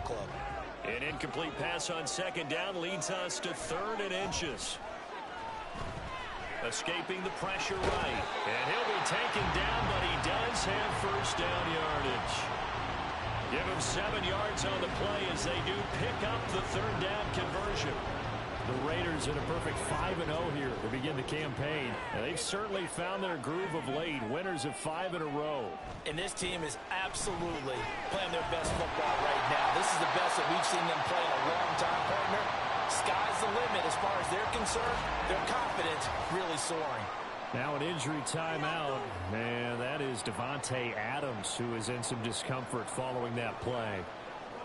club. An incomplete pass on second down leads us to 3rd and inches. Escaping the pressure right. And he'll be taken down, but he does have first down yardage. Give him 7 yards on the play as they do pick up the 3rd down conversion. The Raiders in a perfect 5-0 here to begin the campaign. And they've certainly found their groove of late. Winners of 5 in a row. And this team is absolutely playing their best football right now. This is the best that we've seen them play in a long time, partner. Sky's the limit as far as they're concerned. Their confidence really soaring. Now an injury timeout. Man, that is Devontae Adams, who is in some discomfort following that play.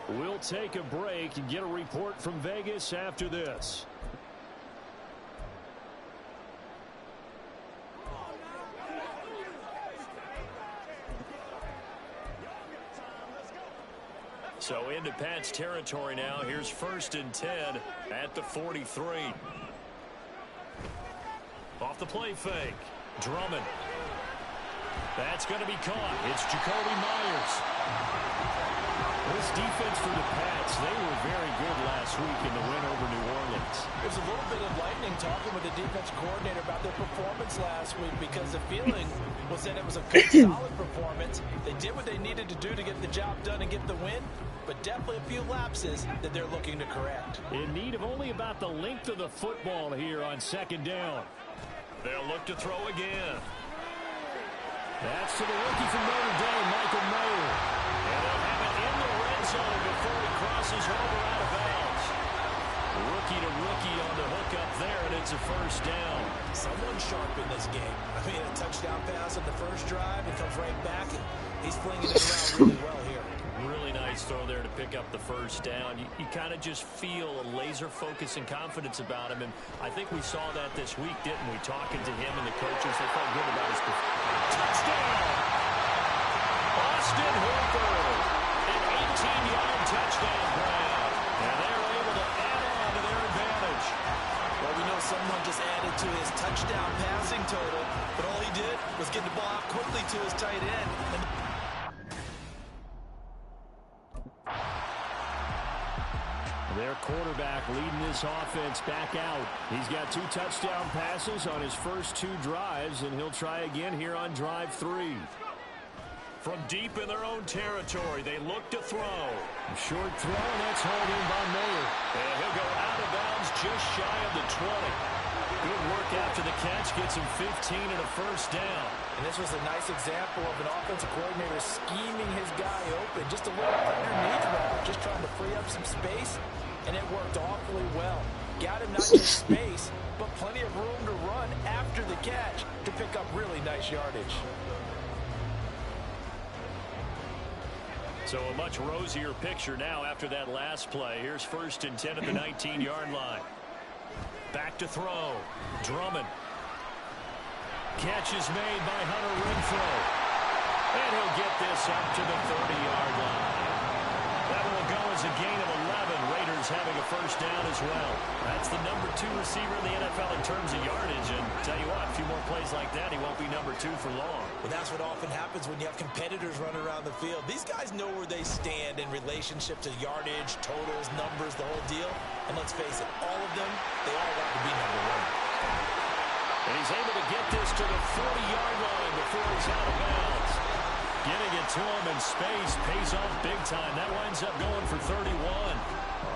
We'll take a break and get a report from Vegas after this. So into Pat's territory now. Here's 1st and 10 at the 43. Off the play fake. Drummond. That's going to be caught. It's Jacoby Myers. This defense for the Pats, they were very good last week in the win over New Orleans. There's a little bit of lightning talking with the defense coordinator about their performance last week because the feeling was that it was a good, solid performance. They did what they needed to do to get the job done and get the win, but definitely a few lapses that they're looking to correct. In need of only about the length of the football here on 2nd down. They'll look to throw again. That's to the rookie from Notre Dame, Michael Mayer. And they'll have it in the red zone before he crosses over out of bounds. Rookie to rookie on the hook up there, and it's a first down. Someone sharp in this game. I mean, a touchdown pass on the first drive. It comes right back, and he's flinging it around really well here. Really nice throw there to pick up the first down. You kind of just feel a laser focus and confidence about him, and I think we saw that this week, didn't we? Talking to him and the coaches, they felt good about his performance. Touchdown! Austin Hooper, an 18-yard touchdown grab, and they're able to add on to their advantage. Well, we know someone just added to his touchdown passing total, but all he did was get the ball out quickly to his tight end. And their quarterback leading this offense back out. He's got 2 touchdown passes on his first 2 drives, and he'll try again here on drive 3. From deep in their own territory, they look to throw. A short throw, and that's hauled in by Mayer. And he'll go out of bounds just shy of the 20. Good work after the catch, gets him 15 and a first down. And this was a nice example of an offensive coordinator scheming his guy open. Just a little underneath route, just trying to free up some space, and it worked awfully well. Got him not just space, but plenty of room to run after the catch to pick up really nice yardage. So a much rosier picture now after that last play. Here's 1st and 10 at the 19-yard line. Back to throw. Drummond. Catch is made by Hunter Renfrow. And he'll get this up to the 30-yard line. That will go as a gain of 11. Raiders having a first down as well. That's the number 2 receiver in the NFL in terms of yardage. And tell you what, a few more plays like that, he won't be number 2 for long. Well, that's what often happens when you have competitors running around the field. These guys know where they stand in relationship to yardage, totals, numbers, the whole deal. And let's face it, all of them, they all want to be number 1. And he's able to get this to the 40-yard line before he's out of bounds. Getting it to him in space pays off big time. That winds up going for 31.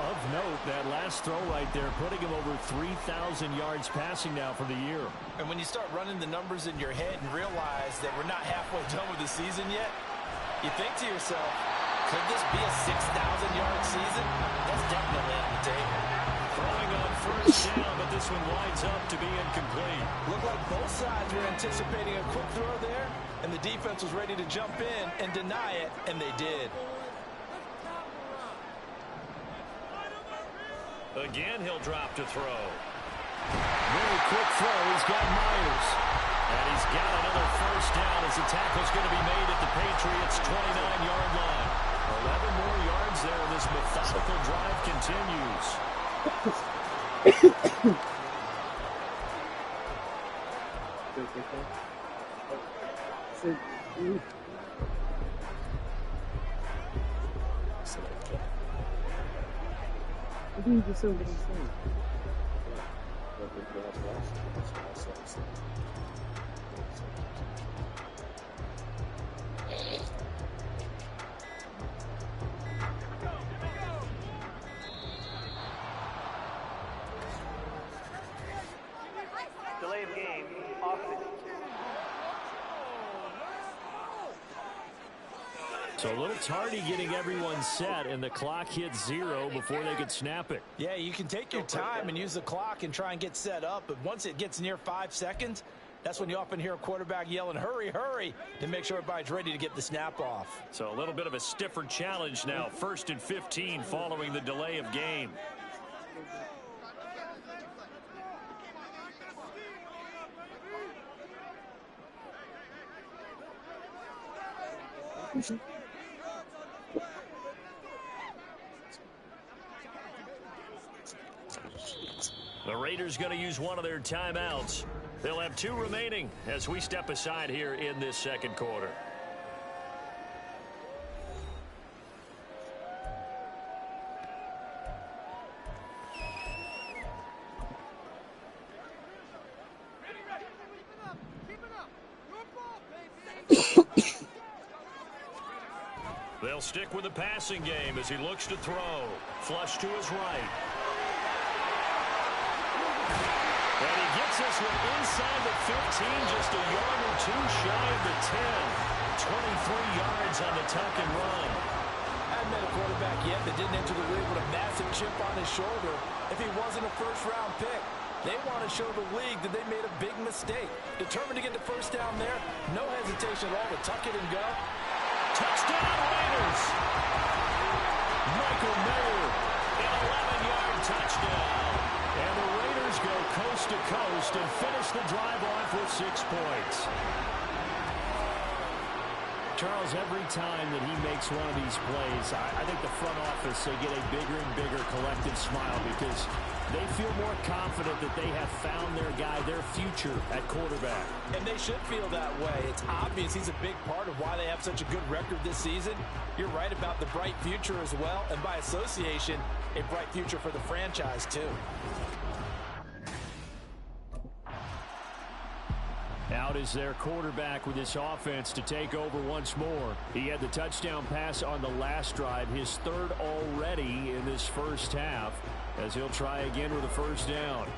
Of note, that last throw right there, putting him over 3,000 yards passing now for the year. And when you start running the numbers in your head and realize that we're not halfway done with the season yet, you think to yourself, could this be a 6,000-yard season? That's definitely on the table. Throwing on first down, but this one winds up to be incomplete. Looked like both sides were anticipating a quick throw there, and the defense was ready to jump in and deny it, and they did. Again, he'll drop to throw. Very quick throw. He's got Myers. And he's got another first down as the tackle's going to be made at the Patriots' 29-yard line. 11 more yards there, and this methodical drive continues. I think you saw what he said. Delay of game, offense. So a little tardy getting everyone set, and the clock hits 0 before they could snap it. Yeah, you can take your time and use the clock and try and get set up, but once it gets near 5 seconds, that's when you often hear a quarterback yelling, hurry, hurry, to make sure everybody's ready to get the snap off. So a little bit of a stiffer challenge now, 1st and 15 following the delay of game. The Raiders going to use one of their timeouts. They'll have 2 remaining as we step aside here in this second quarter. They'll stick with the passing game as he looks to throw. Flush to his right. And he gets this one inside the 15, just a yard or 2 shy of the 10. 23 yards on the tuck and run. I haven't met a quarterback yet that didn't enter the league with a massive chip on his shoulder if he wasn't a first-round pick. They want to show the league that they made a big mistake. Determined to get the first down there, no hesitation at all to tuck it and go. Touchdown, Raiders! Michael Mayer, an 11-yard touchdown. And the Raiders go coast to coast and finish the drive off with 6 points. Charles, every time that he makes one of these plays, I think the front office, they get a bigger and bigger collective smile because they feel more confident that they have found their guy, their future at quarterback. And they should feel that way. It's obvious he's a big part of why they have such a good record this season. You're right about the bright future as well, and by association, a bright future for the franchise too. Out is their quarterback with his offense to take over once more. He had the touchdown pass on the last drive, his 3rd already in this first half, as he'll try again with a first down.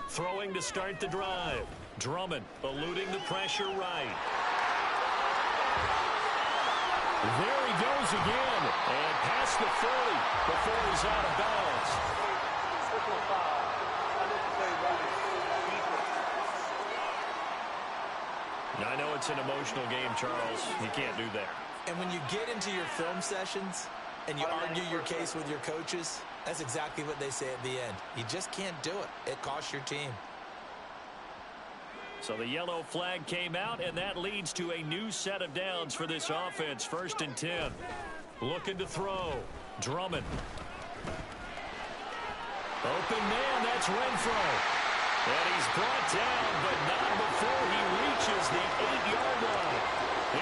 Throwing to start the drive. Drummond eluding the pressure right. There he goes again, and past the 40 before he's out of bounds. I know it's an emotional game, Charles. You can't do that. And when you get into your film sessions and you argue your case with your coaches, that's exactly what they say at the end. You just can't do it. It costs your team. So the yellow flag came out, and that leads to a new set of downs for this offense. 1st and 10. Looking to throw. Drummond. Open man, that's Renfro. And he's brought down, but not before he reaches the 8-yard line.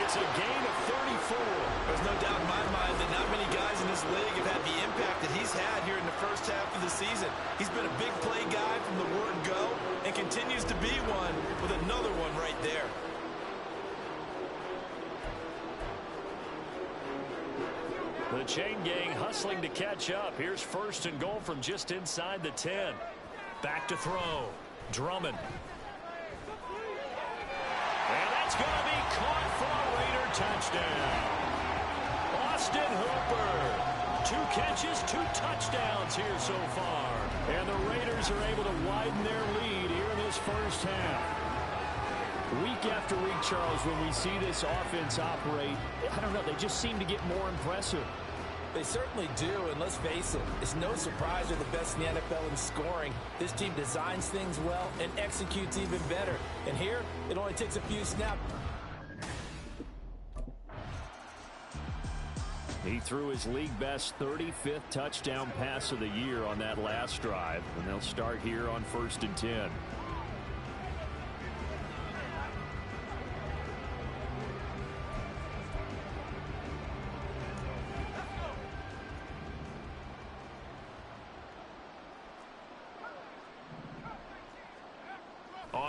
It's a gain of 34. There's no doubt in my mind that not many guys in this league have had the impact that he's had here in the first half of the season. He's been a big play guy from the word go and continues to be one with another one right there. The chain gang hustling to catch up. Here's 1st and goal from just inside the 10. Back to throw. Drummond. And that's going to be caught for a Raider touchdown. Austin Hooper. 2 catches, 2 touchdowns here so far. And the Raiders are able to widen their lead here in this first half. Week after week, Charles, when we see this offense operate, I don't know, they just seem to get more impressive. They certainly do, and let's face it, it's no surprise they're the best in the NFL in scoring. This team designs things well and executes even better. And here, it only takes a few snaps. He threw his league-best 35th touchdown pass of the year on that last drive, and they'll start here on 1st and 10.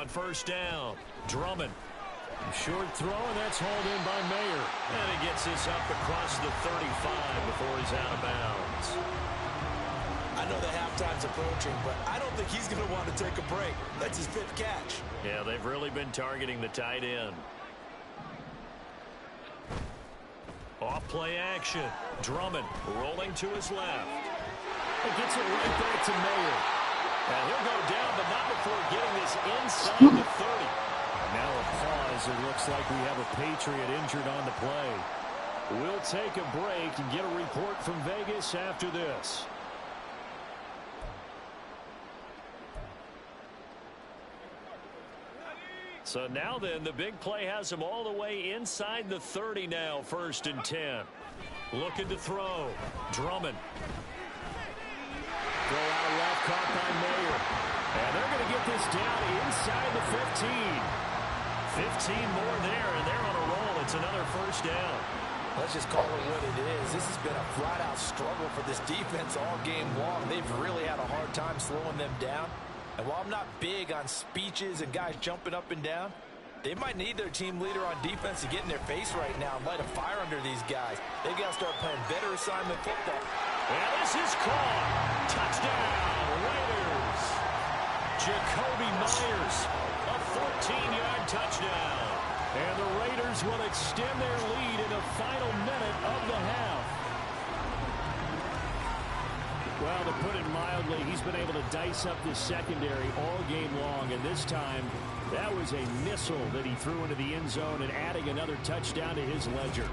On first down, Drummond. Short throw, and that's hauled in by Mayer. And he gets this up across the 35 before he's out of bounds. I know the halftime's approaching, but I don't think he's going to want to take a break. That's his 5th catch. Yeah, they've really been targeting the tight end. Off play action. Drummond rolling to his left. He gets it right back to Mayer. And he'll go down, but not before getting this inside the 30. Now a pause. It looks like we have a Patriot injured on the play. We'll take a break and get a report from Vegas after this. So now then, the big play has him all the way inside the 30 now, 1st and 10. Looking to throw. Drummond. Throw out left, caught by Mayer. And they're going to get this down inside the 15. 15 more there, and they're on a roll. It's another 1st down. Let's just call it what it is. This has been a flat-out struggle for this defense all game long. They've really had a hard time slowing them down. And while I'm not big on speeches and guys jumping up and down, they might need their team leader on defense to get in their face right now and light a fire under these guys. They've got to start playing better assignment football. And this is caught. Touchdown, Raiders. Jacoby Myers, a 14-yard touchdown. And the Raiders will extend their lead in the final minute of the half. Well, to put it mildly, he's been able to dice up this secondary all game long, and this time that was a missile that he threw into the end zone and adding another touchdown to his ledger.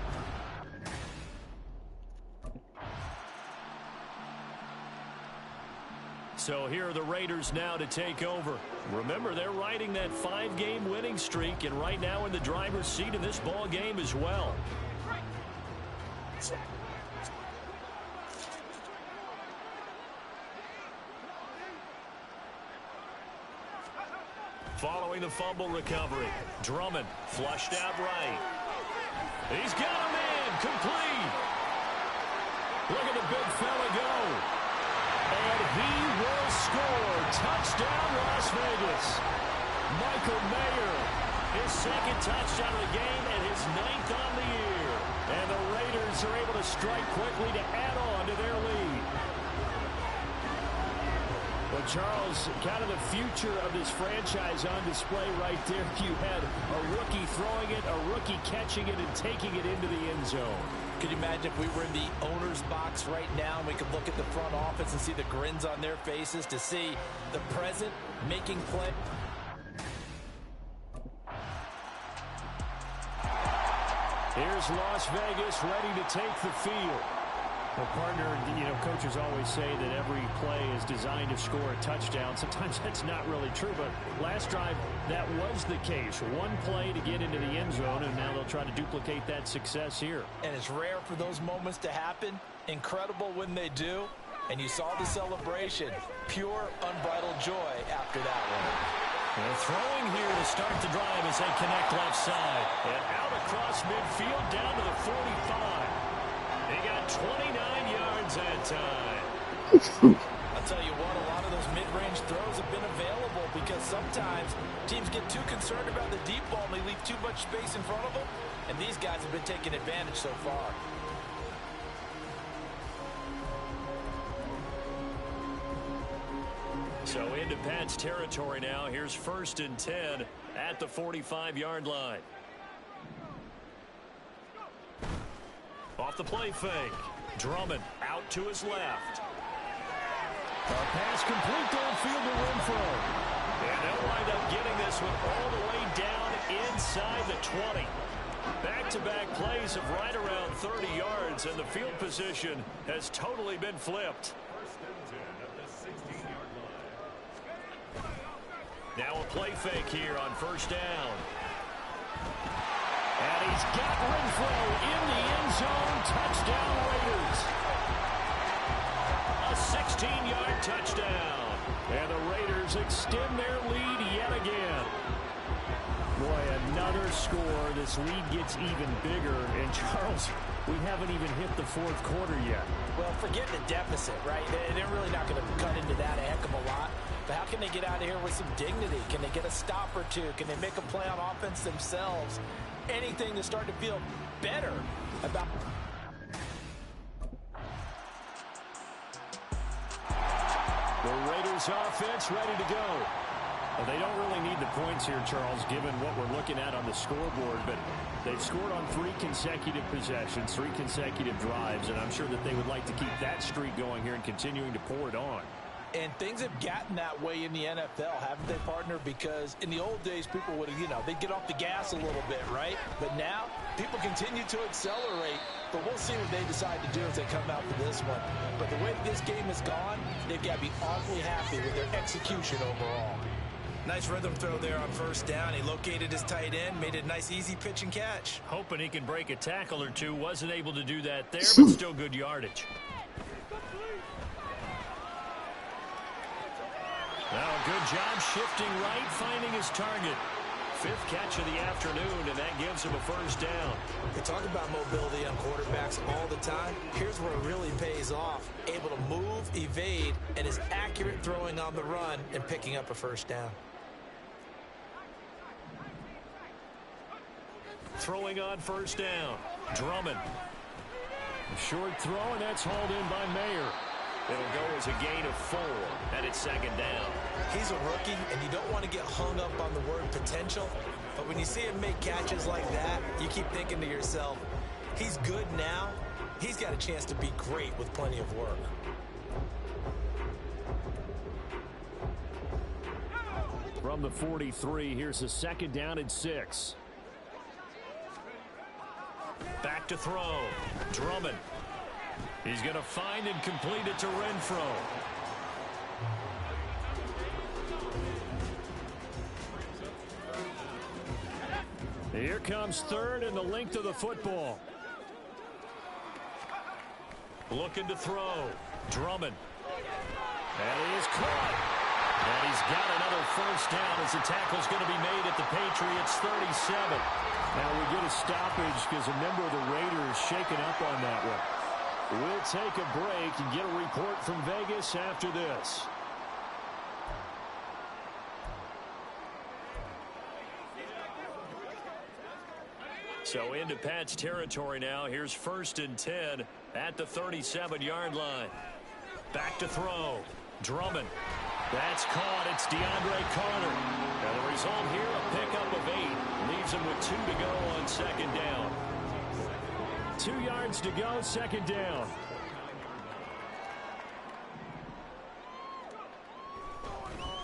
So here are the Raiders now to take over. Remember, they're riding that 5-game winning streak, and right now in the driver's seat of this ball game as well. Following the fumble recovery, Drummond flushed out right. He's got him in, complete. Look at the big fella go. And he will score. Touchdown, Las Vegas. Michael Mayer, his 2nd touchdown of the game and his 9th on the year. And the Raiders are able to strike quickly to add on to their lead. Well, Charles, kind of the future of this franchise on display right there. You had a rookie throwing it, a rookie catching it, and taking it into the end zone. Could you imagine if we were in the owner's box right now and we could look at the front office and see the grins on their faces, to see the present making play? Here's Las Vegas ready to take the field. Well, partner, coaches always say that every play is designed to score a touchdown. Sometimes that's not really true, but last drive, that was the case. One play to get into the end zone, and now they'll try to duplicate that success here. And it's rare for those moments to happen. Incredible when they do. And you saw the celebration. Pure, unbridled joy after that one. And throwing here to start the drive as they connect left side. And out across midfield down to the 45. They got 29 yards that time. I'll tell you what, a lot of those mid-range throws have been available because sometimes teams get too concerned about the deep ball and they leave too much space in front of them. And these guys have been taking advantage so far. So into Pat's territory now. Here's 1st and 10 at the 45-yard line. Off the play fake. Drummond out to his left. A pass complete downfield to Renfro. And they'll wind up getting this one all the way down inside the 20. Back-to-back plays of right around 30 yards, and the field position has totally been flipped. Now a play fake here on 1st down. And he's got Renfro in the end zone. Touchdown, Raiders. A 16-yard touchdown. And the Raiders extend their lead yet again. Boy, another score. This lead gets even bigger. And, Charles, we haven't even hit the 4th quarter yet. Well, forget the deficit, right? They're really not going to cut into that a heck of a lot. But how can they get out of here with some dignity? Can they get a stop or two? Can they make a play on offense themselves? Anything to start to feel better about... The Raiders offense ready to go. Well, they don't really need the points here, Charles, given what we're looking at on the scoreboard, but they've scored on 3 consecutive possessions, 3 consecutive drives, and I'm sure that they would like to keep that streak going here and continuing to pour it on. And things have gotten that way in the NFL, haven't they, partner? Because in the old days, people would, they'd get off the gas a little bit, right? But now, people continue to accelerate. But we'll see what they decide to do as they come out for this one. But the way this game has gone, they've got to be awfully happy with their execution overall. Nice rhythm throw there on first down. He located his tight end, made it a nice, easy pitch and catch. Hoping he can break a tackle or two. Wasn't able to do that there, but still good yardage. Now a good job shifting right, finding his target. 5th catch of the afternoon, and that gives him a first down. They talk about mobility on quarterbacks all the time. Here's where it really pays off. Able to move, evade, and is accurate throwing on the run and picking up a first down. Throwing on first down. Drummond. A short throw, and that's hauled in by Mayer. It'll go as a gain of 4, and it's 2nd down. He's a rookie, and you don't want to get hung up on the word potential. But when you see him make catches like that, you keep thinking to yourself, he's good now. He's got a chance to be great with plenty of work. From the 43, here's a 2nd down and 6. Back to throw. Drummond. He's going to find and complete it to Renfro. Here comes 3rd and the length of the football. Looking to throw. Drummond. And he is caught. And he's got another first down as the tackle's going to be made at the Patriots 37. Now we get a stoppage because a member of the Raiders shaken up on that one. We'll take a break and get a report from Vegas after this. So into Pat's territory now. Here's 1st and 10 at the 37-yard line. Back to throw. Drummond. That's caught. It's DeAndre Carter. And the result here, a pickup of 8. Leaves him with 2 to go on 2nd down. 2 yards to go, 2nd down.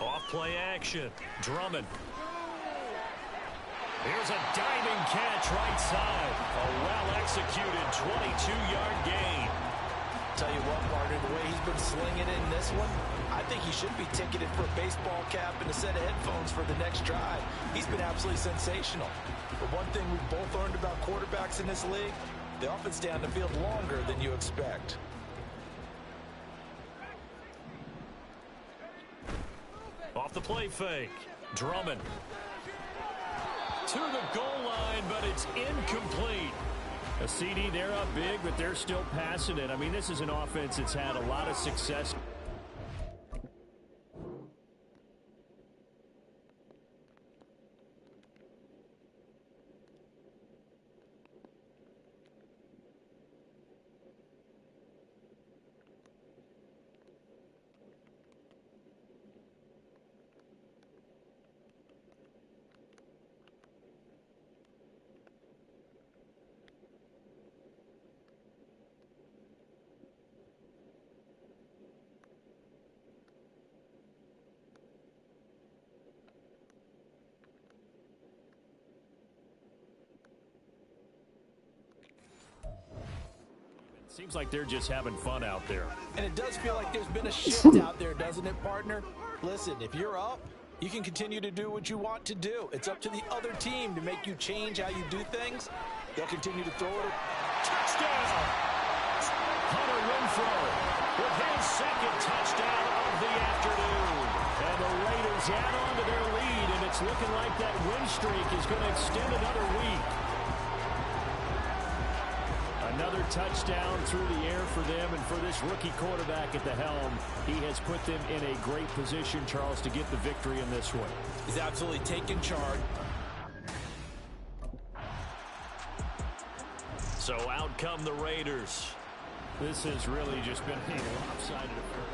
Off play action. Drummond. Here's a diving catch right side. A well-executed 22-yard gain. Tell you what, partner, the way he's been slinging in this one, I think he should be ticketed for a baseball cap and a set of headphones for the next drive. He's been absolutely sensational. But one thing we've both learned about quarterbacks in this league, they often stay on the field longer than you expect. Off the play fake. Drummond. To the goal line, but it's incomplete. A CD, they're up big, but they're still passing it. I mean, this is an offense that's had a lot of success. Seems like they're just having fun out there. And it does feel like there's been a shift out there, doesn't it, partner? Listen, if you're up, you can continue to do what you want to do. It's up to the other team to make you change how you do things. They'll continue to throw it. Touchdown! Hunter Renfro with his 2nd touchdown of the afternoon. And the Raiders add on to their lead, and it's looking like that win streak is going to extend another week. A Another touchdown through the air for them, and for this rookie quarterback at the helm, he has put them in a great position, Charles, to get the victory in this one. He's absolutely taken charge. So out come the Raiders. This has really just been a lopsided affair.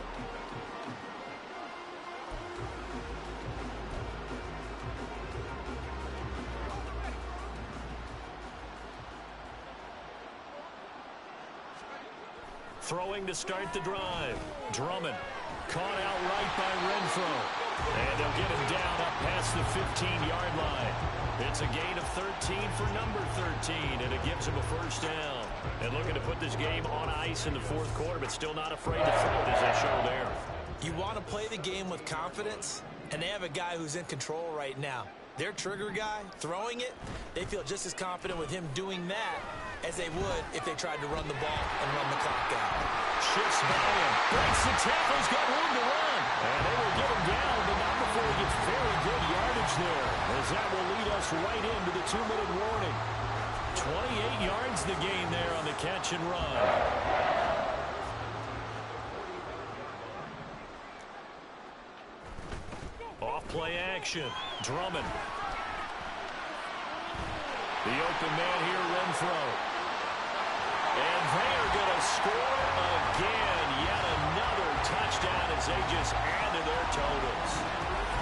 Throwing to start the drive. Drummond caught out right by Renfro. And they'll get him down up past the 15-yard line. It's a gain of 13 for number 13, and it gives him a first down. And looking to put this game on ice in the fourth quarter, but still not afraid to throw it as they show there. You want to play the game with confidence, and they have a guy who's in control right now. Their trigger guy, throwing it, they feel just as confident with him doing that as they would if they tried to run the ball and run the clock out. Shifts by him. Breaks the tackle. He's got room to run. And they will get him down, but not before he gets very good yardage there, as that will lead us right into the 2-minute warning. 28 yards the gain there on the catch and run. Off play action. Drummond. The open man here, Renfro. And they are going to score again. Yet another touchdown as they just add to their totals.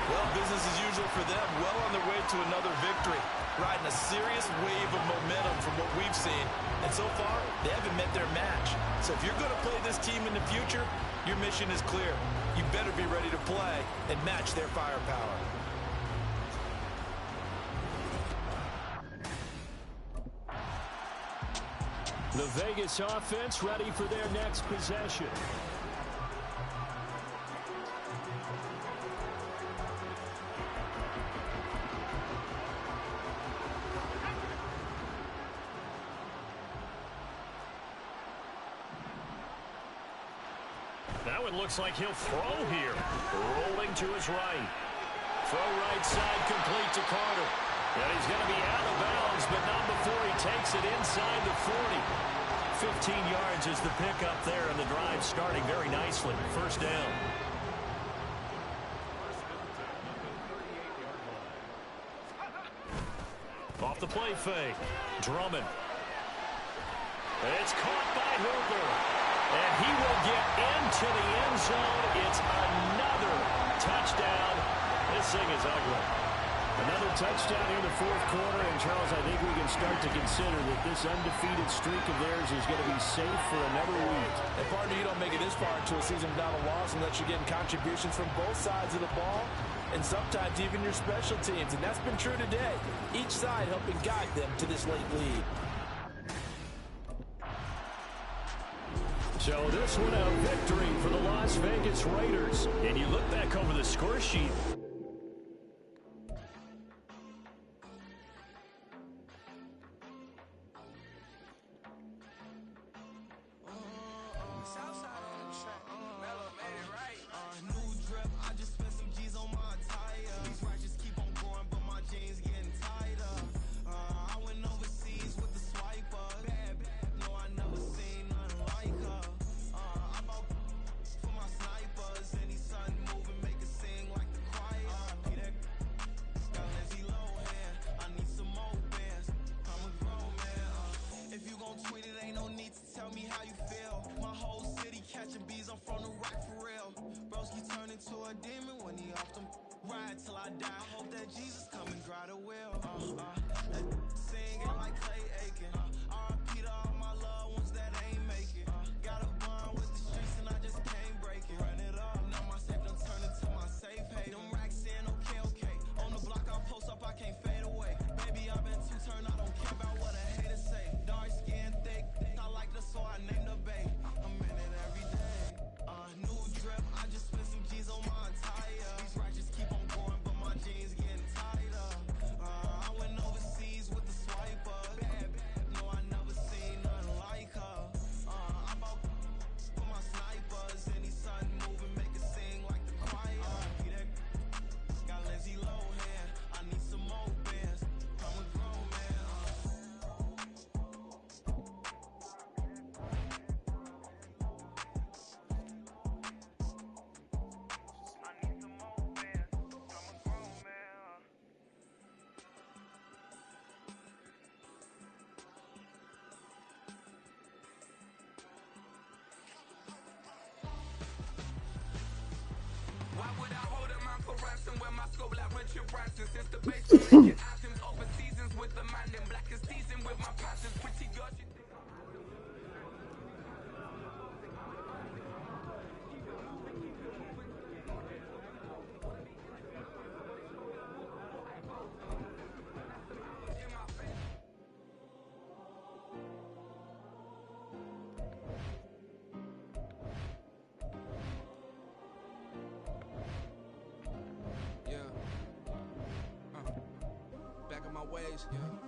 Well, business as usual for them. Well on their way to another victory. Riding a serious wave of momentum from what we've seen. And so far, they haven't met their match. So if you're going to play this team in the future, your mission is clear. You better be ready to play and match their firepower. The Vegas offense ready for their next possession. That one looks like he'll throw here. Rolling to his right. Throw right side complete to Carter. And he's going to be out of bounds, but not before he takes it inside the 40. 15 yards is the pickup there, and the drive starting very nicely. First down. Off the play fake. Drummond. It's caught by Hooper. And he will get into the end zone. It's another touchdown. This thing is ugly. Another touchdown here in the fourth quarter, and Charles, I think we can start to consider that this undefeated streak of theirs is going to be safe for another week. And partner, you don't make it this far into a season without a loss unless you're getting contributions from both sides of the ball, and sometimes even your special teams, and that's been true today. Each side helping guide them to this late lead. So this one a victory for the Las Vegas Raiders. And you look back over the score sheet. Tweet it, ain't no need to tell me how you feel. My whole city catching bees on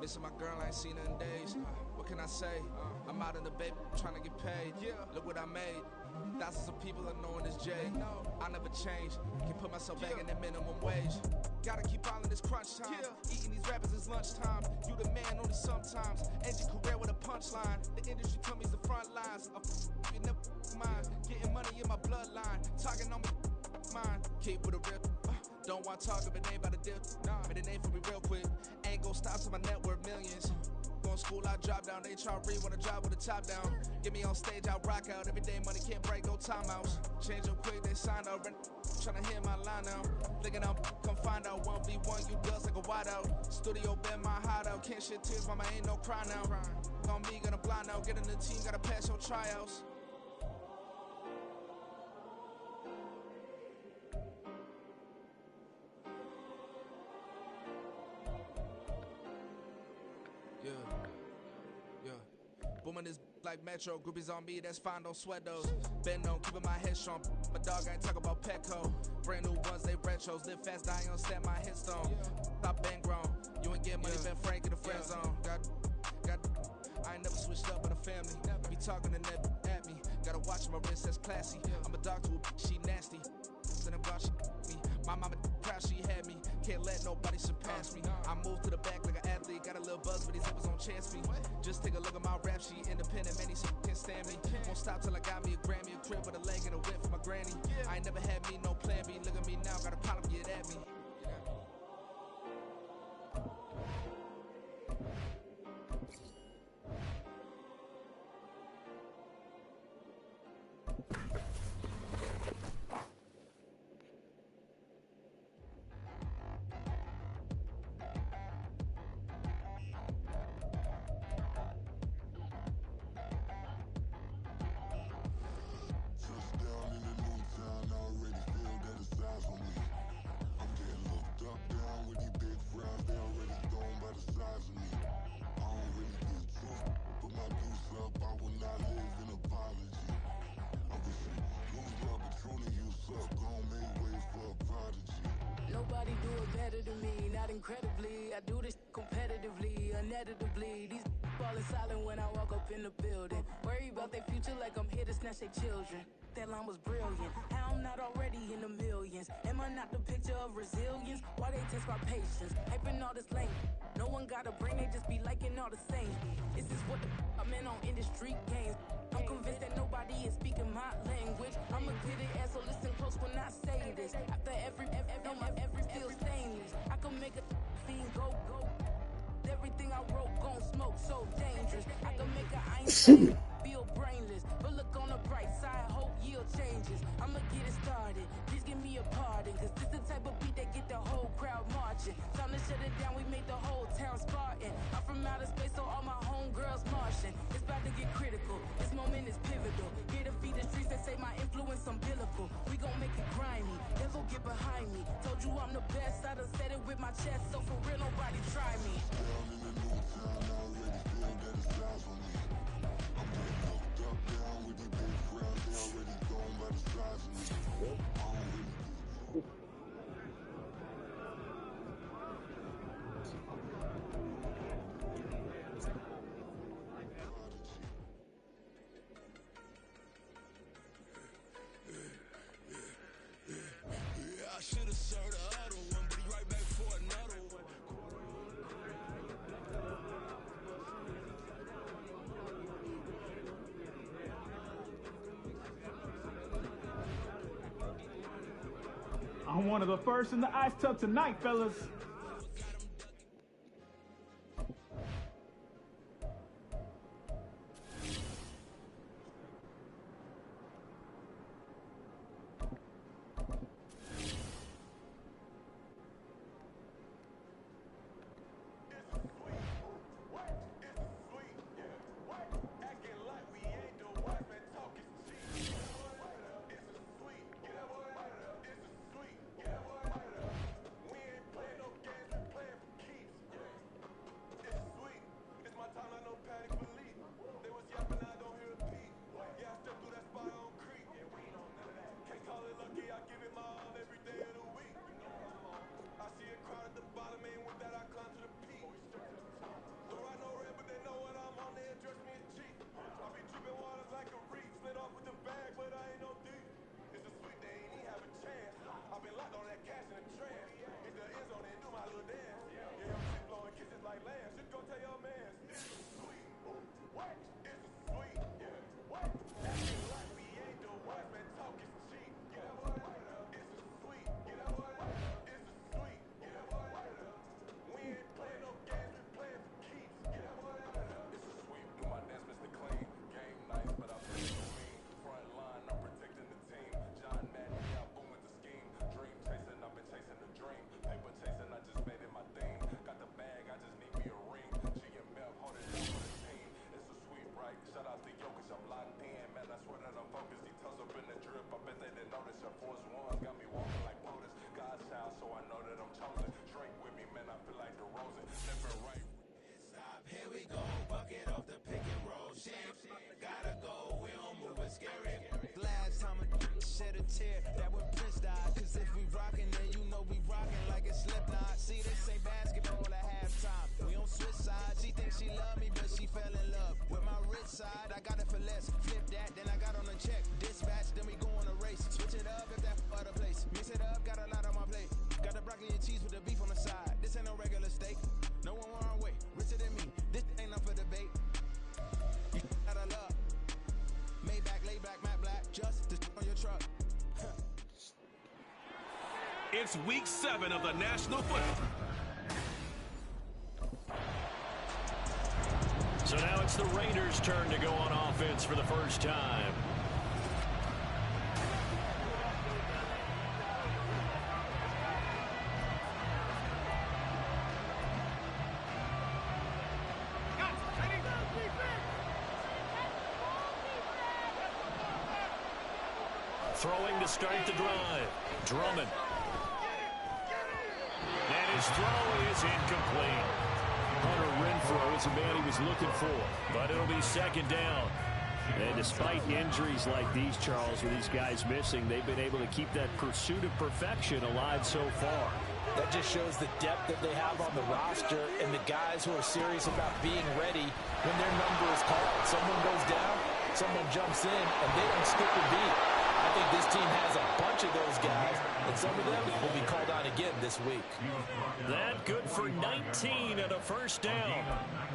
Missing my girl, I ain't seen her in days. What can I say? I'm out in the baby, trying to get paid. Look what I made. Thousands of people are knowing this J. I never change. Can put myself back in the minimum wage. Gotta keep all in this crunch time. Eating these rappers is lunchtime. You the man only sometimes. End your career with a punchline. The industry told me's the front lines. You never mind. Getting money in my bloodline. Talking on me, mine. Keep with a rip. Don't want to talk if it ain't about a dip. But it ain't for me real quick. Ain't gon' stop till my net worth millions. Going school, I drop down. They try to read when I drop with the top down. Get me on stage, I rock out. Every day money can't break, go timeouts. Change up quick, they signed out. Tryna hear my line now. Thinking I'll come find out 1v1, you girls like a wideout. Studio been my hideout. Can't shed tears, mama ain't no cry now. Gon' be gonna blind out. Get in the team, gotta pass your tryouts. Booming this like Metro, groupies on me, that's fine, don't sweat those. Been on, keeping my head strong. My dog ain't talk about Petco. Brand new ones, they retros. Live fast, dying on set my headstone. Stop been grown. You ain't getting money, been Frank in the friend zone. I ain't never switched up with a family. Be talking to net at me. Gotta watch my wrist, that's classy. I'm a dog to a she nasty. Then I'm gone, she me. My mama proud she had me. Can't let nobody surpass me. I moved to the back like an athlete. Got a little buzz, but these zippers on chance me. Just take a look at my rap sheet. Independent, man, these can't stand me. Won't stop till I got me a Grammy, a crib with a leg and a whip for my granny. I ain't never had me no plan B. Look at me now, got a problem, get at me. Nobody do it better than me, not incredibly. I do this competitively, uneditably. These falling silent when I walk up in the building. Worry about their future like I'm here to snatch their children. That line was brilliant. How I'm not already in the millions? Am I not the picture of resilience? Why they test my patience? Hyping all this lane. No one got a brain, they just be liking all the same. This is what I'm in on industry games. I'm convinced that nobody is speaking my language. I'ma get it as so listen close when I say this. After every feel stainless. I can make a fiend go. Everything I wrote gon' smoke, so dangerous. I can make a Einstein feel brainless. But look on the bright side, hope yield changes. I'ma get it started, please give me a pardon. Cause this the type of beat that get the whole crowd marching. Time to shut it down, we made the whole town Spartan. I'm from outer space, so all my homegirls Martian. It's about to get critical, this moment is pivotal. Here to feed the streets that say my influence umbilical. We gon' make it grimy, never get behind me. Told you I'm the best, I done said it with my chest. So for real, nobody try me. I should have served the other one, but he right back for another one. I'm one of the first in the ice tub tonight, fellas. chair. That when Prince died. Cause if we rockin', then you know we rockin' like it's Slipknot. See, this ain't basketball at halftime. We on switch sides. She thinks she love me, but she fell in love with my rich side. I got it for less. Flip that, then I got on a check. Dispatch, then we go on a race. Switch it up if that other place. Mix it up, got a lot on my plate. Got the broccoli and cheese with the beef on the side. This ain't no regular steak. No one wrong way. Richer than me. This ain't up for debate. You out of luck. Maybach, lay back, matte black. Just to on your truck. It's week 7 of the National Football. So now it's the Raiders' turn to go on offense for the first time. Throwing to start the drive. Drummond. And his throw is incomplete. Hunter Renfrow is the man he was looking for, but it'll be second down. And despite injuries like these, Charles, with these guys missing, they've been able to keep that pursuit of perfection alive so far. That just shows the depth that they have on the roster and the guys who are serious about being ready when their number is called. Someone goes down, someone jumps in, and they don't skip a beat. I think this team has a bunch of those guys, and some of them will be called on again this week. That good for 19 and a first down.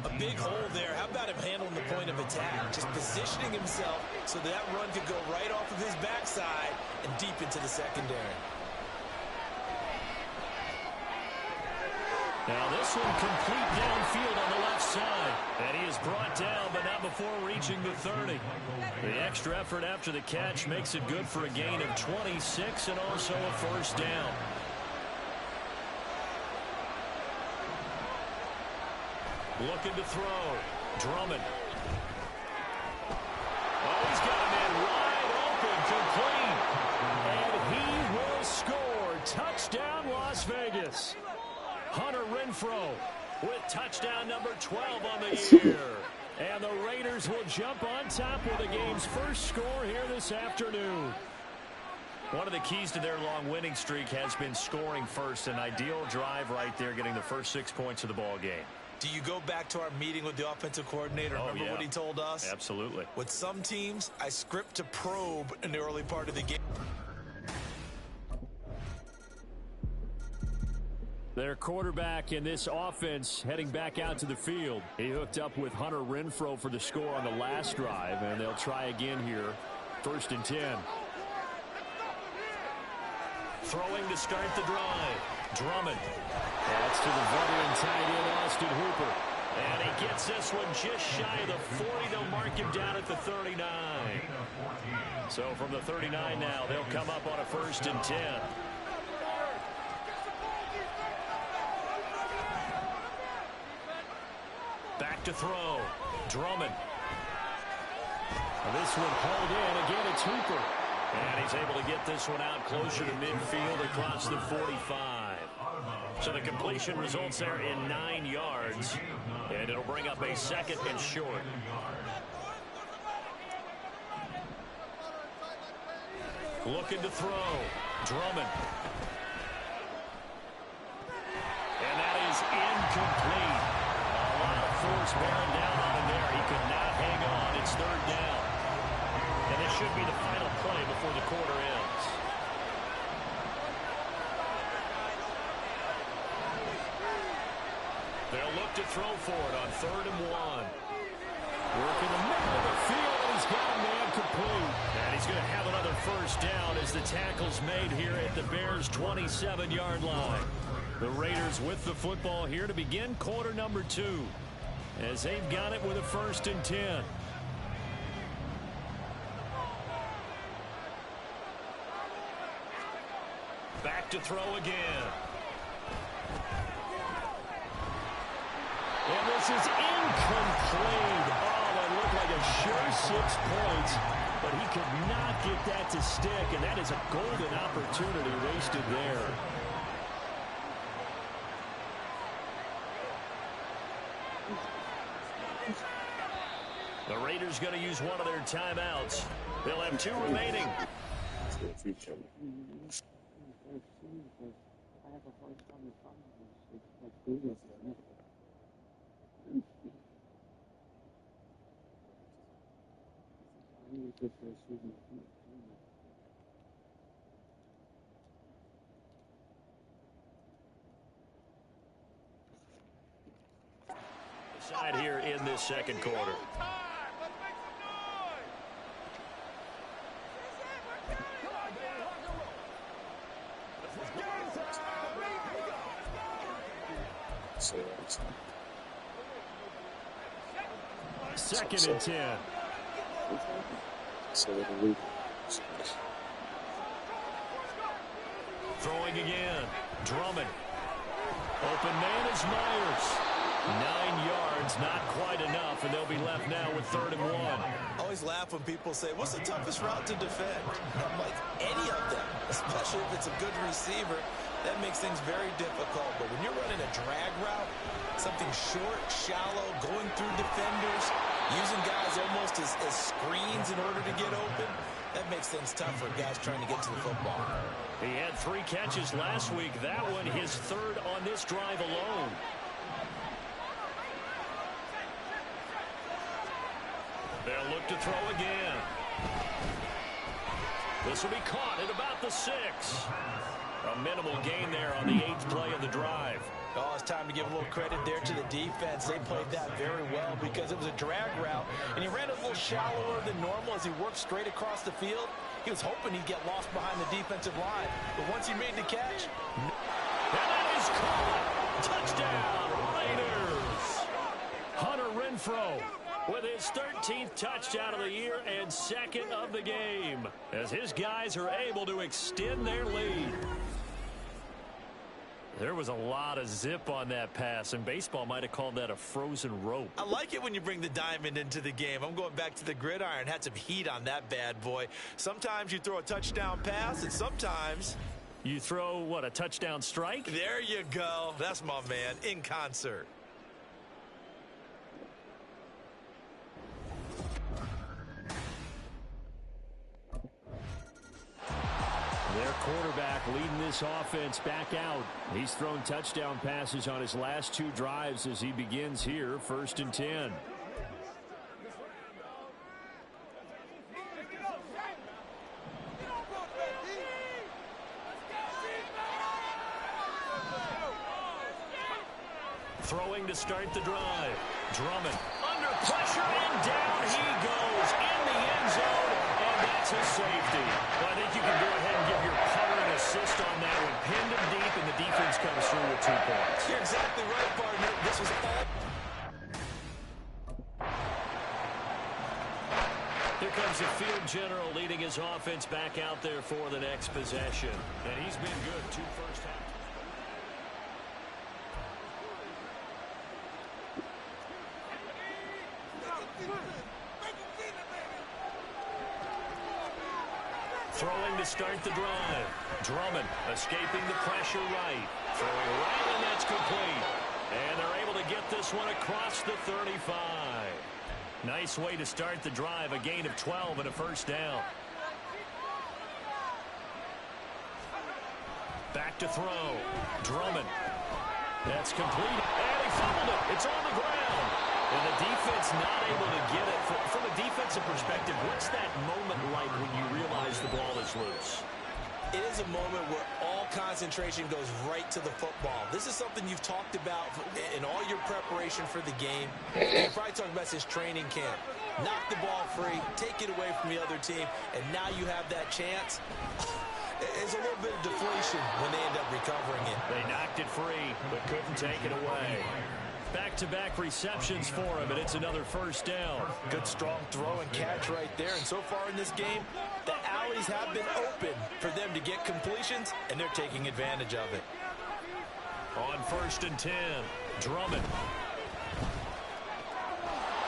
A big hole there. How about him handling the point of attack? Just positioning himself so that run could go right off of his backside and deep into the secondary. Now this one complete downfield on the left side. And he is brought down, but not before reaching the 30. The extra effort after the catch makes it good for a gain of 26 and also a first down. Looking to throw. Drummond. Oh, he's got a man wide open, complete. And he will score. Touchdown, Las Vegas. Hunter Renfrow with touchdown number 12 on the year. And the Raiders will jump on top with the game's first score here this afternoon. One of the keys to their long winning streak has been scoring first. An ideal drive right there, getting the first 6 points of the ball game. Do you go back to our meeting with the offensive coordinator? Remember what he told us? Absolutely. With some teams, I script to probe in the early part of the game. Their quarterback in this offense heading back out to the field. He hooked up with Hunter Renfrow for the score on the last drive, and they'll try again here. 1st and 10. Throwing to start the drive. Drummond. That's to the veteran tight end, Austin Hooper. And he gets this one just shy of the 40. They'll mark him down at the 39. So from the 39 now, they'll come up on a 1st and 10. Back to throw. Drummond. This one hauled in. Again, it's Hooper. And he's able to get this one out closer to midfield across the 45. So the completion results there in 9 yards. And it'll bring up a 2nd and short. Looking to throw. Drummond. And that is incomplete. A lot of force bearing down on him there. He could not hang on. It's 3rd down. And this should be the final play before the quarter ends. They'll look to throw for it on 3rd and 1. Working the middle of the field, and he's got a man complete. And he's going to have another first down as the tackle's made here at the Bears' 27-yard line. The Raiders with the football here to begin quarter number 2, as they've got it with a 1st and 10. Back to throw again. And this is incomplete. Oh, that looked like a sure 6 points, but he could not get that to stick, and that is a golden opportunity wasted there. The Raiders going to use one of their timeouts. They'll have 2 remaining. Side here in this second quarter. Second and 10. Throwing again. Drummond. Open man is Myers. 9 yards, not quite enough, and they'll be left now with 3rd and 1. I always laugh when people say, what's the toughest route to defend? I'm like, any of them, especially if it's a good receiver. That makes things very difficult. But when you're running a drag route, something short, shallow, going through defenders, using guys almost as screens in order to get open, that makes things tough for guys trying to get to the football. He had 3 catches last week. That one his 3rd on this drive alone. They'll look to throw again. This will be caught at about the 6. A minimal gain there on the 8th play of the drive. Oh, it's time to give a little credit there to the defense. They played that very well because it was a drag route, and he ran a little shallower than normal as he worked straight across the field. He was hoping he'd get lost behind the defensive line, but once he made the catch... And that is caught! Touchdown, Raiders! Hunter Renfrow with his 13th touchdown of the year and 2nd of the game, as his guys are able to extend their lead. There was a lot of zip on that pass, and baseball might have called that a frozen rope. I like it when you bring the diamond into the game. I'm going back to the gridiron. Had some heat on that bad boy. Sometimes you throw a touchdown pass, and sometimes... You throw, what, a touchdown strike? There you go. That's my man, in concert. Their quarterback leading this offense back out. He's thrown touchdown passes on his last 2 drives as he begins here, 1st and 10. Throwing to start the drive. Drummond under pressure, and down he goes in the end zone, and that's a safety. Well, I think you can go ahead and give your punter an assist on that one. Pinned him deep, and the defense comes through with 2 points. You're exactly right, partner. This was all... Here comes the field general leading his offense back out there for the next possession. And he's been good 2 first halves. Throwing to start the drive. Drummond escaping the pressure right. Throwing right, and that's complete. And they're able to get this one across the 35. Nice way to start the drive. A gain of 12 and a first down. Back to throw. Drummond. That's complete. And he fumbled it. It's on the ground. And the defense not able to get it. From a defensive perspective, what's that moment like when you realize the ball is loose? It is a moment where all concentration goes right to the football. This is something you've talked about in all your preparation for the game. You're probably talking about since training camp. Knock the ball free, take it away from the other team, and now you have that chance. It's a little bit of deflation when they end up recovering it. They knocked it free, but couldn't take it away. Back-to-back receptions for him, and it's another first down. Good, strong throw and catch right there. And so far in this game, the alleys have been open for them to get completions, and they're taking advantage of it. On 1st and 10, Drummond.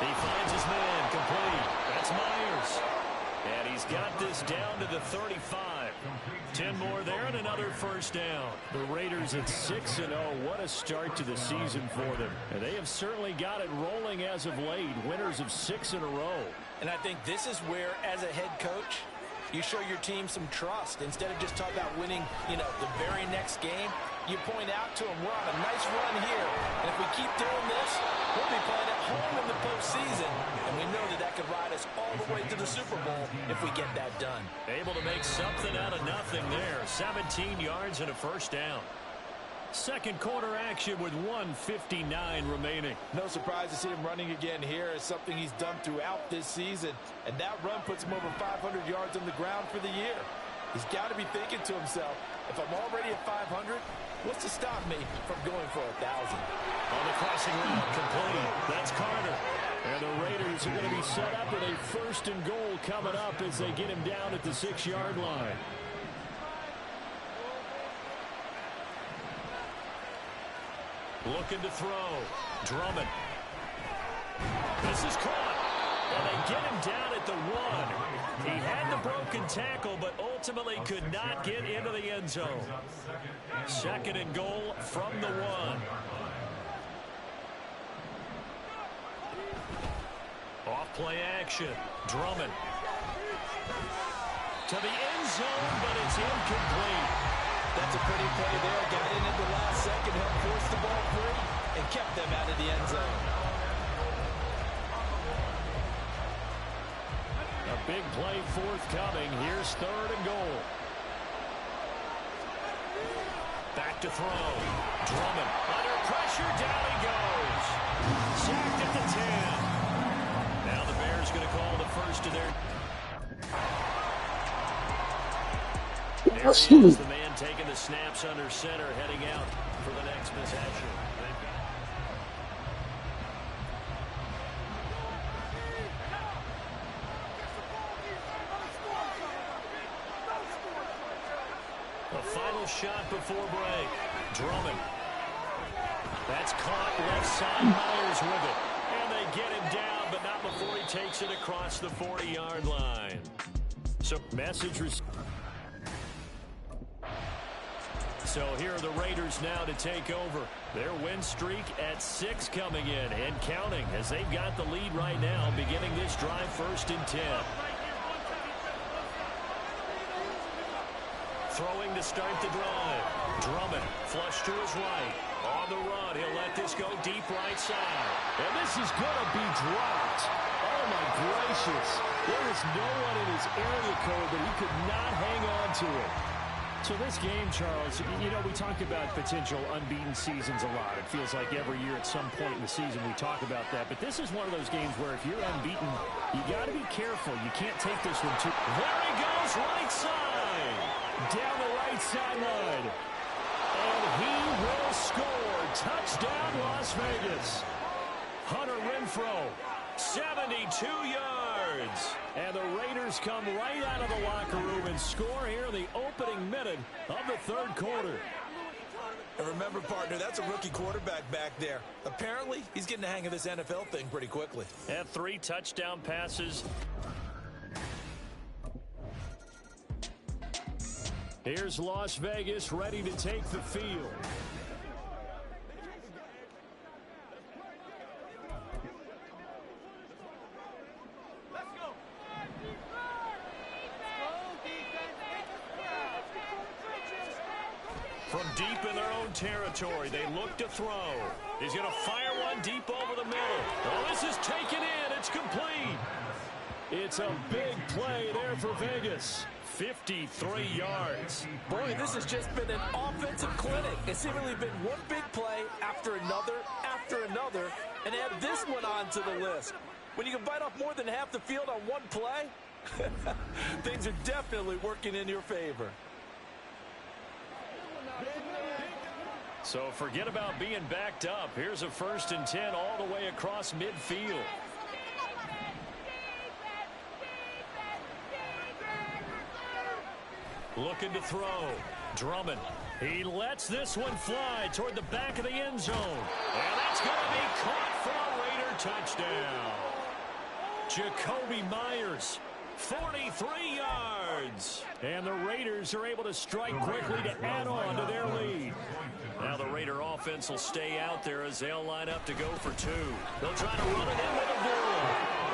He finds his man, complete. That's Myers. And he's got this down to the 35. 10 more there and another first down. The Raiders at 6-0. What a start to the season for them. And they have certainly got it rolling as of late. Winners of 6 in a row. And I think this is where, as a head coach, You show your team some trust. Instead of just talking about winning, the very next game, you point out to them, we're on a nice run here. And if we keep doing this, we'll be playing at home in the postseason. And we know that could ride us all the way to the Super Bowl if we get that done. Able to make something out of nothing there. 17 yards and a first down. Second quarter action with 1:59 remaining. No surprise to see him running again here. It's something he's done throughout this season. And that run puts him over 500 yards on the ground for the year. He's got to be thinking to himself, if I'm already at 500, what's to stop me from going for 1,000? On the crossing route, complete. That's Carter. And the Raiders are going to be set up with a 1st and goal coming up as they get him down at the 6-yard line. Looking to throw. Drummond. This is caught. And they get him down at the 1. He had the broken tackle, but ultimately could not get into the end zone. 2nd and goal from the 1. Off-play action. Drummond. To the end zone, but it's incomplete. That's a pretty play there. Got in at the last second, helped force the ball free, and kept them out of the end zone. A big play forthcoming. Here's 3rd and goal. Back to throw. Drummond under pressure. Down he goes. Sacked at the 10. Now the Bears going to call the first of their... There he is, the man taking the snaps under center, heading out for the next possession. A final shot before break. Drummond. That's caught left side. Myers with it. And they get him down, but not before he takes it across the 40-yard line. So, message received. So here are the Raiders now to take over. Their win streak at 6 coming in and counting as they've got the lead right now, beginning this drive 1st and 10. Throwing to start the drive. Drummond flush to his right. On the run, he'll let this go deep right side. And this is going to be dropped. Oh, my gracious. There is no one in his area code, but he could not hang on to it. So this game, Charles, we talk about potential unbeaten seasons a lot. It feels like every year at some point in the season we talk about that. But this is one of those games where if you're unbeaten, you got to be careful. You can't take this one too. There he goes, right side. Down the right sideline. And he will score. Touchdown, Las Vegas. Hunter Renfrow, 72 yards. And the Raiders come right out of the locker room and score here in the opening minute of the 3rd quarter. And remember, partner, that's a rookie quarterback back there. Apparently, he's getting the hang of this NFL thing pretty quickly. And 3 touchdown passes. Here's Las Vegas ready to take the field. From deep in their own territory, they look to throw. He's going to fire one deep over the middle. Oh, this is taken in. It's complete. It's a big play there for Vegas. 53 yards. Boy, this has just been an offensive clinic. It's seemingly been one big play after another, and add this one onto the list. When you can bite off more than half the field on one play, things are definitely working in your favor. So forget about being backed up. Here's a 1st and 10 all the way across midfield. Looking to throw. Drummond. He lets this one fly toward the back of the end zone. And that's going to be caught for a Raider touchdown. Jacoby Myers, 43 yards. And the Raiders are able to strike quickly to add on to their lead. Now the Raider offense will stay out there as they'll line up to go for 2. They'll try to run it in with a bull.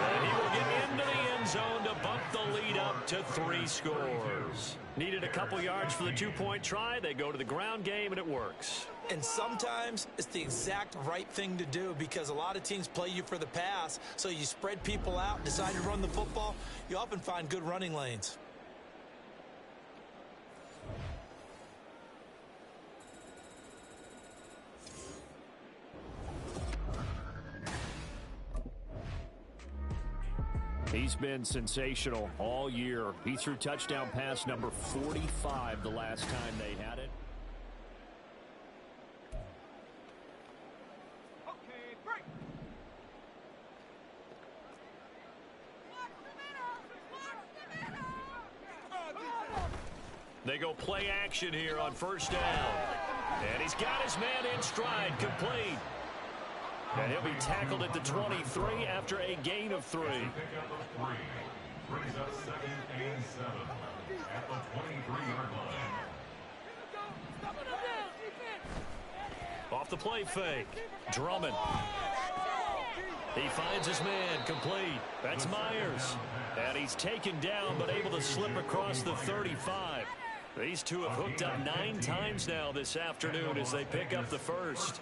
And he will get into the end end zone to bump the lead up to 3 scores. Needed a couple yards for the 2-point try. They go to the ground game, and it works. And sometimes it's the exact right thing to do because a lot of teams play you for the pass, so you spread people out and decide to run the football. You often find good running lanes. He's been sensational all year. He threw touchdown pass number 45 the last time they had it. Okay, break. They go play action here on first down. And he's got his man in stride, complete. And he'll be tackled at the 23 after a gain of 3. Brings up 2nd and 7 at the 23-yard line. Off the play fake. Drummond. He finds his man, complete. That's Myers. And he's taken down but able to slip across the 35. These two have hooked up 9 times now this afternoon as they pick up the first.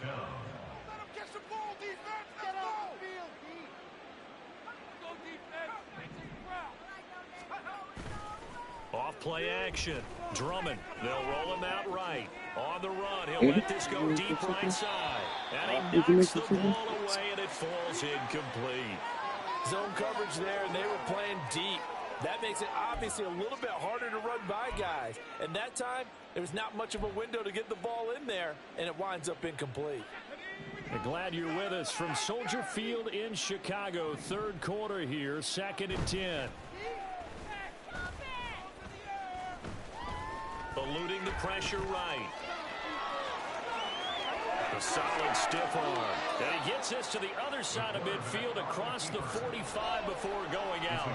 Off play action. Drummond. They'll roll him out right. On the run. He'll let this go deep right side. And he knocks the ball away, and it falls incomplete. Zone coverage there, and they were playing deep. That makes it obviously a little bit harder to run by guys. And that time, there was not much of a window to get the ball in there, and it winds up incomplete. We're glad you're with us from Soldier Field in Chicago. 3rd quarter here, 2nd and 10. Eluding the pressure right. A solid stiff arm. And he gets this to the other side of midfield across the 45 before going out.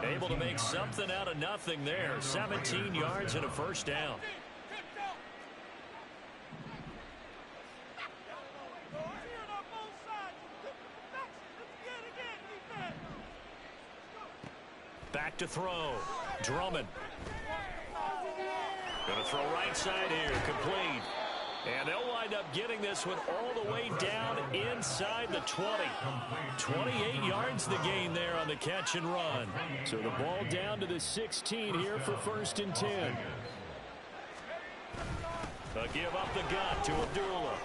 Able to make something out of nothing there. 17 yards and a first down. Back to throw. Drummond. Going to throw right side here. Complete. And they'll wind up getting this one all the way down inside the 20. 28 yards the gain there on the catch and run. So the ball down to the 16 here for 1st and 10. They'll give up the gut to Abdullah.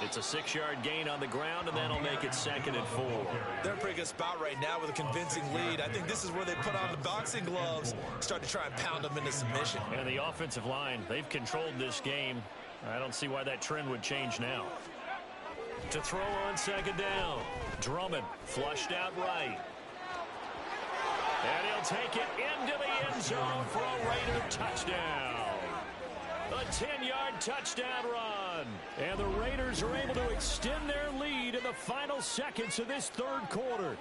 It's a 6-yard gain on the ground, and that'll make it 2nd and 4. They're in a pretty good spot right now with a convincing lead. I think this is where they put on the boxing gloves, start to try and pound them into submission. And the offensive line, they've controlled this game. I don't see why that trend would change now. To throw on 2nd down. Drummond flushed out right. And he'll take it into the end zone for a Raider touchdown. A 10-yard touchdown run. And the Raiders are able to extend their lead in the final seconds of this 3rd quarter.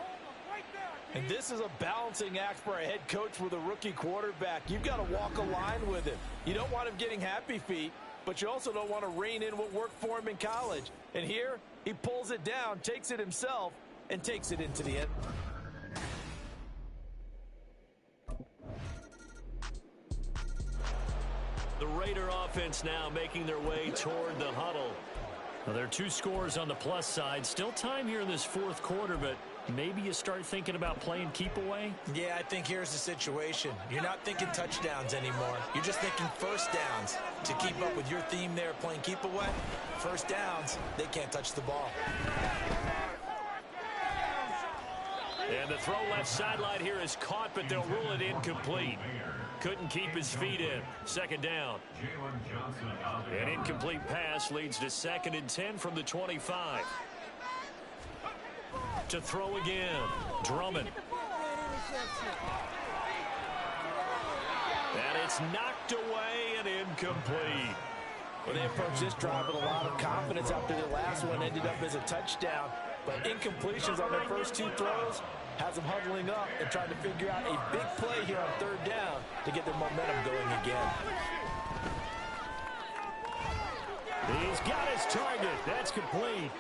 And this is a balancing act for a head coach with a rookie quarterback. You've got to walk a line with him. You don't want him getting happy feet, but you also don't want to rein in what worked for him in college. And here, he pulls it down, takes it himself, and takes it into the end. The Raider offense now making their way toward the huddle. Now, there are 2 scores on the plus side. Still time here in this 4th quarter, but maybe you start thinking about playing keep away? Yeah, I think here's the situation. You're not thinking touchdowns anymore. You're just thinking first downs. To keep up with your theme there, playing keep away, first downs, they can't touch the ball. And the throw left sideline here is caught, but they'll rule it incomplete. Couldn't keep his feet in. 2nd down. An incomplete pass leads to 2nd and 10 from the 25. To throw again. Drummond. And it's knocked away and incomplete. Well, they approached this drive with a lot of confidence after their last one ended up as a touchdown. But incompletions on their first 2 throws has them huddling up and trying to figure out a big play here on 3rd down to get their momentum going again. He's got his target. That's complete.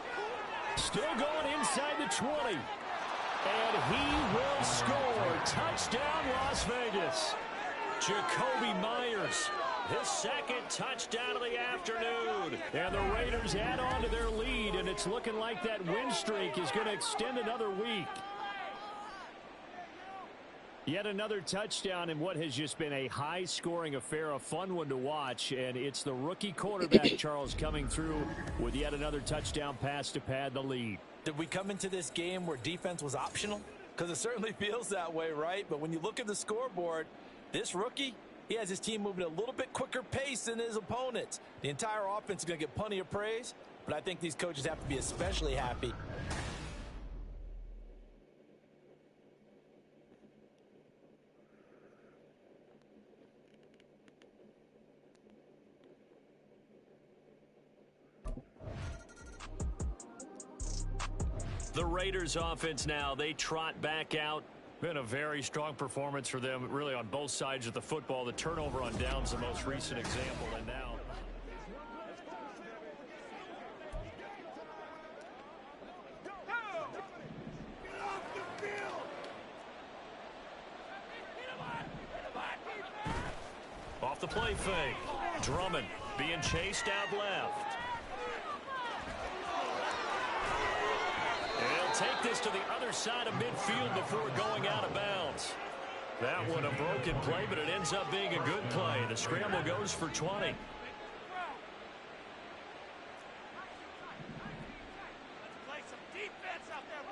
Still going inside the 20. And he will score. Touchdown, Las Vegas. Jacoby Myers, his second touchdown of the afternoon. And the Raiders add on to their lead, and it's looking like that win streak is going to extend another week. Yet another touchdown in what has just been a high-scoring affair, a fun one to watch. And it's the rookie quarterback, Charles, coming through with yet another touchdown pass to pad the lead. Did we come into this game where defense was optional? Because it certainly feels that way, right? But when you look at the scoreboard, this rookie, he has his team moving at a little bit quicker pace than his opponents. The entire offense is going to get plenty of praise, but I think these coaches have to be especially happy. The Raiders offense now, they trot back out. Been a very strong performance for them, really on both sides of the football. The turnover on downs, the most recent example, and now off the play fake. Drummond being chased out left. Take this to the other side of midfield before going out of bounds. That one a broken play, but it ends up being a good play. The scramble goes for 20. Play some defense out there,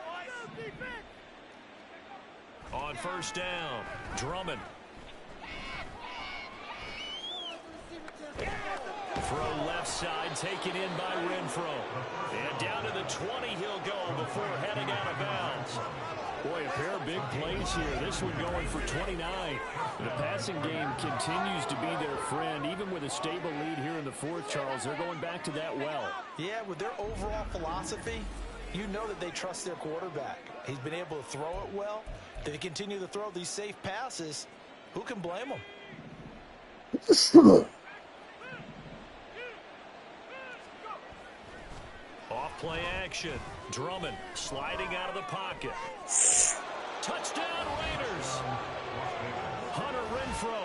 boys. On first down, Drummond. Throw left side, taken in by Renfro. And down to the 20 he'll go before heading out of bounds. Boy, a pair of big plays here. This one going for 29. The passing game continues to be their friend. Even with a stable lead here in the fourth, Charles, they're going back to that well. Yeah, with their overall philosophy, you know that they trust their quarterback. He's been able to throw it well. They continue to throw these safe passes. Who can blame them? Off-play action. Drummond sliding out of the pocket. Touchdown, Raiders. Hunter Renfro,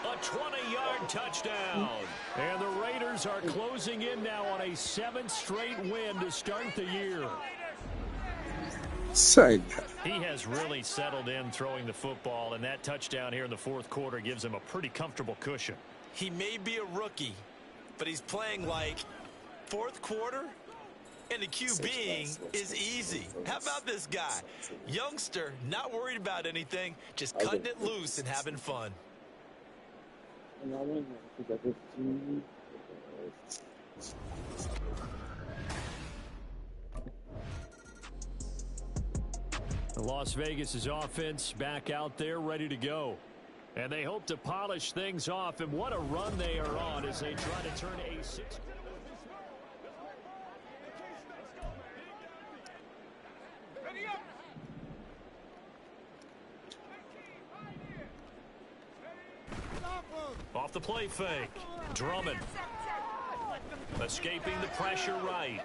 a 20-yard touchdown. And the Raiders are closing in now on a 7th straight win to start the year. He has really settled in throwing the football, and that touchdown here in the fourth quarter gives him a pretty comfortable cushion. He may be a rookie, but he's playing like fourth quarter. And the QBing is easy. How about this guy? Youngster, not worried about anything, just cutting it loose and having fun. Las Vegas' offense back out there ready to go. And they hope to polish things off. And what a run they are on as they try to turn a 6. Off the play fake. Drummond. Escaping the pressure right.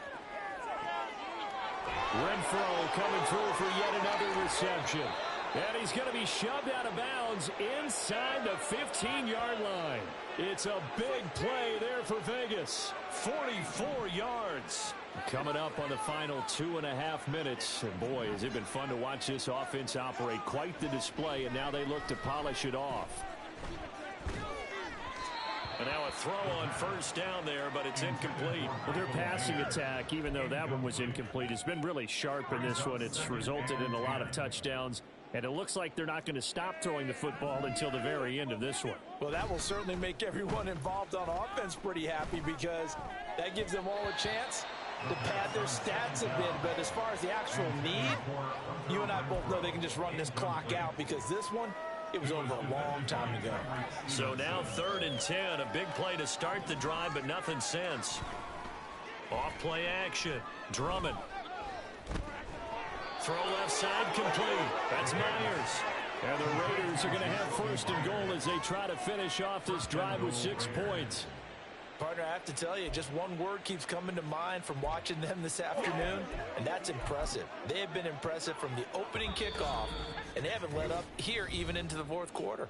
Renfro coming through for yet another reception. And he's going to be shoved out of bounds inside the 15-yard line. It's a big play there for Vegas. 44 yards. Coming up on the final 2.5 minutes. And boy, has it been fun to watch this offense operate. Quite the display, and now they look to polish it off. And now a throw on first down there, but it's incomplete. Well, their passing attack, even though that one was incomplete, has been really sharp in this one. It's resulted in a lot of touchdowns, and it looks like they're not going to stop throwing the football until the very end of this one. Well, that will certainly make everyone involved on offense pretty happy, because that gives them all a chance to pad their stats a bit. But as far as the actual need, you and I both know they can just run this clock out, because this one, it was over a long time ago. So now 3rd and 10, a big play to start the drive, but nothing since. Off play action. Drummond. Throw left side complete. That's Myers. And the Raiders are going to have 1st and goal as they try to finish off this drive with 6 points. Partner, I have to tell you, just one word keeps coming to mind from watching them this afternoon, and that's impressive. They have been impressive from the opening kickoff, and they haven't let up here even into the fourth quarter.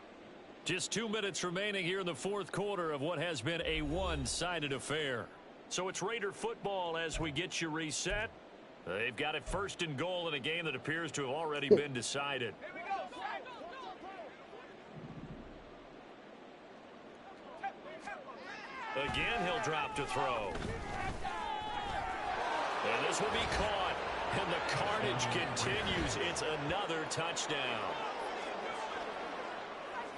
Just 2 minutes remaining here in the fourth quarter of what has been a one-sided affair. So it's Raider football as we get you reset. They've got it first and goal in a game that appears to have already been decided. Again, he'll drop to throw. And this will be caught. And the carnage continues. It's another touchdown.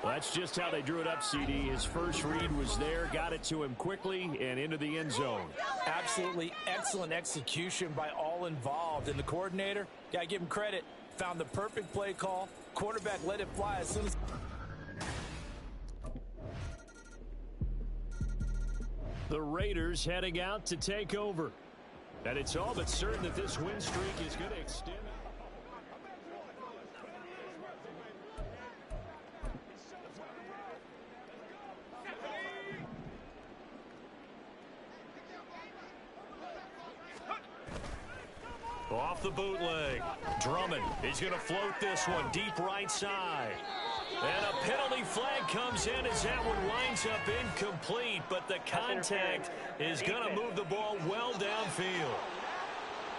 Well, that's just how they drew it up, CD. His first read was there, got it to him quickly, and into the end zone. Absolutely excellent execution by all involved. And the coordinator, got to give him credit, found the perfect play call. Quarterback let it fly as soon as... The Raiders heading out to take over. And it's all but certain that this win streak is going to extend. Off the bootleg. Drummond, he's going to float this one deep right side. And a penalty flag comes in as that one winds up incomplete, but the contact is going to move the ball well downfield.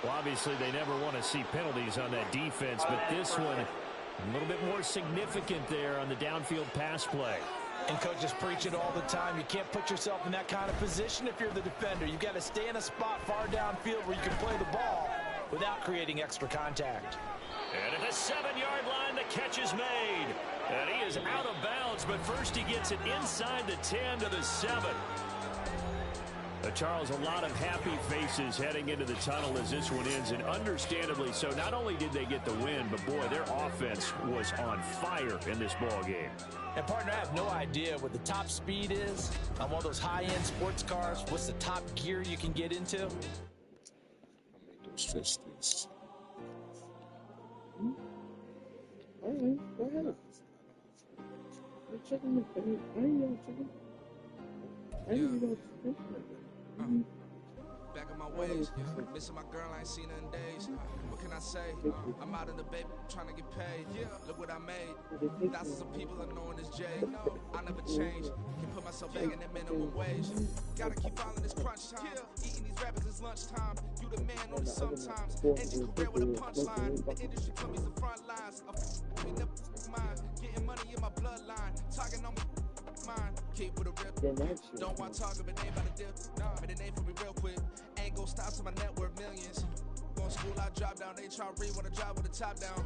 Well, obviously, they never want to see penalties on that defense, but this one a little bit more significant there on the downfield pass play. And coaches preach it all the time. You can't put yourself in that kind of position if you're the defender. You've got to stay in a spot far downfield where you can play the ball without creating extra contact. And at the 7-yard line, the catch is made. And he is out of bounds, but first he gets it inside the 10 to the 7. Charles, a lot of happy faces heading into the tunnel as this one ends, and understandably so. Not only did they get the win, but boy, their offense was on fire in this ball game. And partner, I have no idea what the top speed is on one of those high-end sports cars. What's the top gear you can get into? Stretch this. All right, go ahead. I'm checking the thing. I ain't checking. I ain't even back in my ways, missing my girl, I ain't seen her in days. What can I say? I'm out in the baby, trying to get paid. Look what I made. Thousands of people are knowing this J. I never change. Can put myself back in that minimum wage. Gotta keep following this crunch time. Eating these rappers is lunchtime. You the man on it sometimes. Ending career with a punchline. The industry put me the front lines. I'm never mind. Getting money in my bloodline. Talking on my mind. Keep with a rip. Don't want to talk of a name by the dip. Made a name for me real quick. Ain't gon' stop to my net worth millions. Going to school, I drop down. They try to read when I drop with the top down.